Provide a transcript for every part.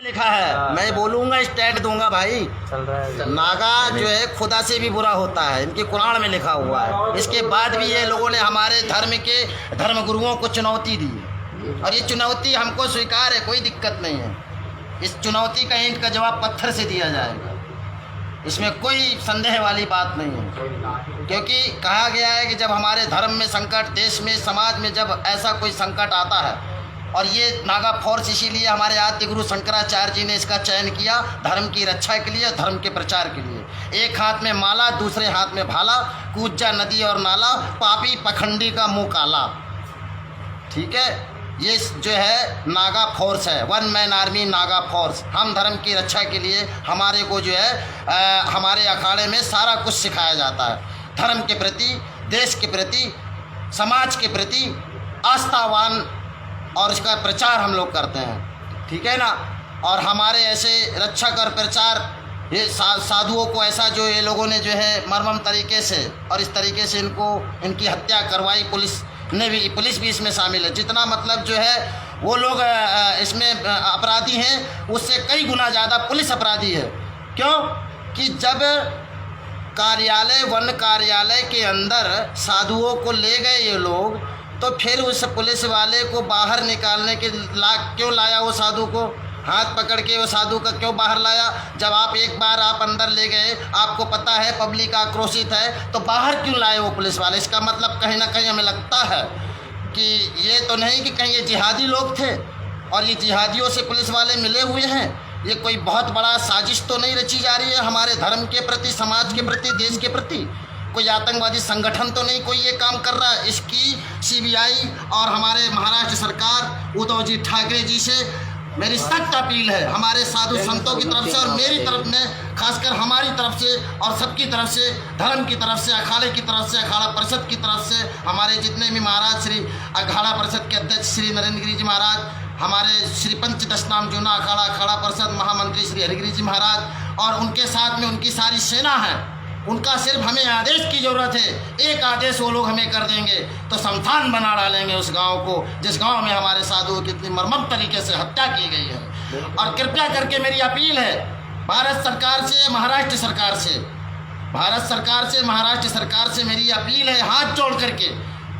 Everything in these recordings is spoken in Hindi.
लिखा है, मैं बोलूंगा स्टैंड दूंगा भाई। चल रहा है नागा जो है खुदा से भी बुरा होता है, इनके कुरान में लिखा हुआ है। इसके बाद भी ये लोगों ने हमारे धर्म के धर्म गुरुओं को चुनौती दी, और ये चुनौती हमको स्वीकार है, कोई दिक्कत नहीं है। इस चुनौती का ईंट का जवाब पत्थर से दिया जाएगा, इसमें कोई संदेह वाली बात नहीं है। क्योंकि कहा गया है कि जब हमारे धर्म में संकट, देश में, समाज में जब ऐसा कोई संकट आता है, और ये नागा फोर्स इसीलिए हमारे आद्य गुरु शंकराचार्य जी ने इसका चयन किया धर्म की रक्षा के लिए, धर्म के प्रचार के लिए। एक हाथ में माला, दूसरे हाथ में भाला, कूद जा नदी और नाला, पापी पखंडी का मुंह काला। ठीक है, ये जो है नागा फोर्स है, one man army Naga force. हम धर्म की रक्षा के लिए हमारे को जो है हमारे अखाड़े में सारा कुछ सिखाया जाता है। धर्म के प्रति, देश के प्रति, समाज के प्रति आस्थावान और इसका प्रचार हम लोग करते हैं। ठीक है ना। और हमारे ऐसे रक्षक और प्रचार ये साधुओं को ऐसा जो ये लोगों ने जो है मर्मम तरीके से और इस तरीके से इनकी हत्या करवाई, पुलिस भी इसमें शामिल है। जितना मतलब जो है वो लोग इसमें अपराधी हैं, उससे कई गुना ज़्यादा पुलिस अपराधी है। क्यों कि जब कार्यालय, वन कार्यालय के अंदर साधुओं को ले गए ये लोग, तो फिर उस पुलिस वाले को बाहर निकालने के क्यों लाया? वो साधु को हाथ पकड़ के वो साधु का क्यों बाहर लाया? जब आप एक बार आप अंदर ले गए, आपको पता है पब्लिक आक्रोशित है, तो बाहर क्यों लाए वो पुलिस वाले? इसका मतलब कहीं ना कहीं हमें लगता है कि ये तो नहीं कि कहीं ये जिहादी लोग थे और ये जिहादियों से पुलिस वाले मिले हुए हैं। ये कोई बहुत बड़ा साजिश तो नहीं रची जा रही है हमारे धर्म के प्रति, समाज के प्रति, देश के प्रति? कोई आतंकवादी संगठन तो नहीं कोई ये काम कर रहा है? इसकी सीबीआई और हमारे महाराष्ट्र सरकार उद्धव जी ठाकरे जी से मेरी सख्त अपील है, हमारे साधु संतों की तरफ से और मेरी तरफ में, खासकर हमारी तरफ से और सबकी तरफ से, धर्म की तरफ से, अखाड़े की तरफ से, अखाड़ा परिषद की तरफ से, हमारे जितने भी महाराज, श्री अखाड़ा परिषद के अध्यक्ष श्री नरेंद्र गिरी जी महाराज, हमारे श्री पंचदश नाम जूना अखाड़ा परिषद महामंत्री श्री हरिगिरी जी महाराज, और उनके साथ में उनकी सारी सेना है। उनका सिर्फ हमें आदेश की ज़रूरत है, एक आदेश वो लोग हमें कर देंगे तो शमशान बना डालेंगे उस गांव को, जिस गांव में हमारे साधुओं की इतनी मर्मम तरीके से हत्या की गई है। और कृपया करके मेरी अपील है भारत सरकार से, महाराष्ट्र सरकार से, भारत सरकार से, महाराष्ट्र सरकार से मेरी अपील है हाथ जोड़ करके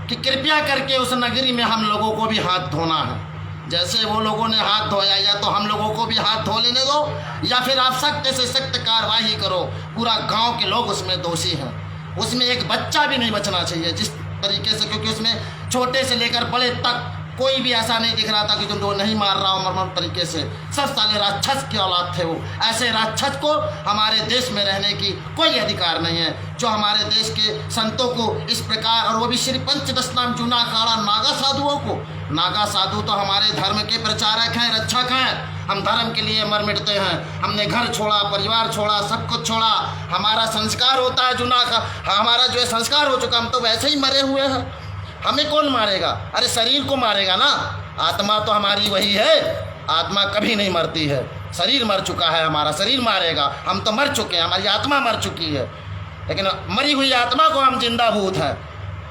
कि कृपया करके उस नगरी में हम लोगों को भी हाथ धोना है। जैसे वो लोगों ने हाथ धोया, या तो हम लोगों को भी हाथ धो लेने दो, या फिर आप सख्त से सख्त कार्रवाई करो। पूरा गांव के लोग उसमें दोषी हैं, उसमें एक बच्चा भी नहीं बचना चाहिए जिस तरीके से, क्योंकि उसमें छोटे से लेकर बड़े तक कोई भी ऐसा नहीं दिख रहा था कि जो नहीं मार रहा हो मर्मम तरीके से। सब साले राक्षस की औलाद थे वो। ऐसे राक्षस को हमारे देश में रहने की कोई अधिकार नहीं है, जो हमारे देश के संतों को इस प्रकार, और वो भी श्री पंचदश नाम जूना अखाड़ा नागा साधुओं को। नागा साधु तो हमारे धर्म के प्रचारक हैं, रक्षक हैं। हम धर्म के लिए मर मिटते हैं, हमने घर छोड़ा, परिवार छोड़ा, सब कुछ छोड़ा। हमारा संस्कार होता है जूना का, हमारा जो है संस्कार हो चुका, हम तो वैसे ही मरे हुए हैं। हमें कौन मारेगा? अरे शरीर को मारेगा ना, आत्मा तो हमारी वही है, आत्मा कभी नहीं मरती है। शरीर मर चुका है, हमारा शरीर मारेगा, हम तो मर चुके हैं, हमारी आत्मा मर चुकी है। लेकिन मरी हुई आत्मा को हम जिंदा भूत हैं,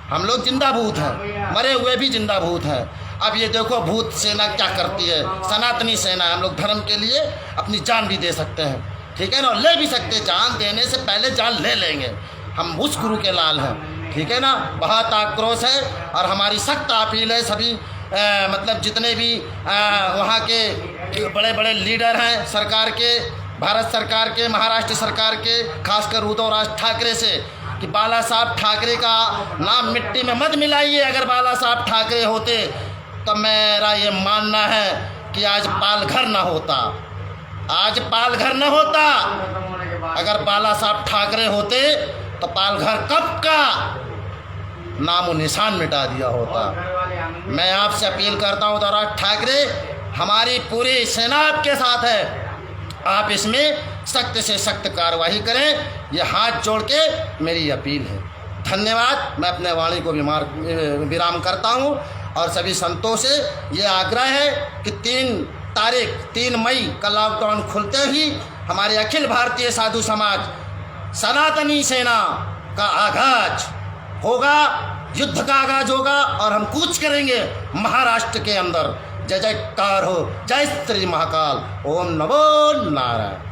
हम लोग जिंदा भूत हैं, मरे हुए भी जिंदा भूत हैं। अब ये देखो भूत सेना क्या करती है, सनातनी सेना। हम लोग धर्म के लिए अपनी जान भी दे सकते हैं, ठीक है ना, ले भी सकते हैं। जान देने से पहले जान ले लेंगे, हम उस गुरु के लाल हैं, ठीक है ना। बहुत आक्रोश है और हमारी सख्त अपील है सभी मतलब जितने भी वहाँ के बड़े बड़े लीडर हैं सरकार के, भारत सरकार के, महाराष्ट्र सरकार के, खासकर उद्धव राज ठाकरे से, कि बाला साहब ठाकरे का नाम मिट्टी में मत मिलाइए। अगर बाला साहब ठाकरे होते तो मेरा ये मानना है कि आज पालघर न होता, आज पालघर न होता। अगर बाला साहब ठाकरे होते तो पालघर कब का नामो निशान मिटा दिया होता। मैं आपसे अपील करता हूँ उद्धव ठाकरे, हमारी पूरी सेना आपके साथ है, आप इसमें सख्त से सख्त कार्रवाई करें, ये हाथ जोड़ के मेरी अपील है। धन्यवाद। मैं अपने वाणी को विराम करता हूँ और सभी संतों से ये आग्रह है कि 3 मई का लॉकडाउन खुलते ही हमारे अखिल भारतीय साधु समाज सनातनी सेना का आगाज होगा, युद्ध का आगाज होगा, और हम कूच करेंगे महाराष्ट्र के अंदर। जय जयकार हो। जय श्री महाकाल। ओम नमो नारायण।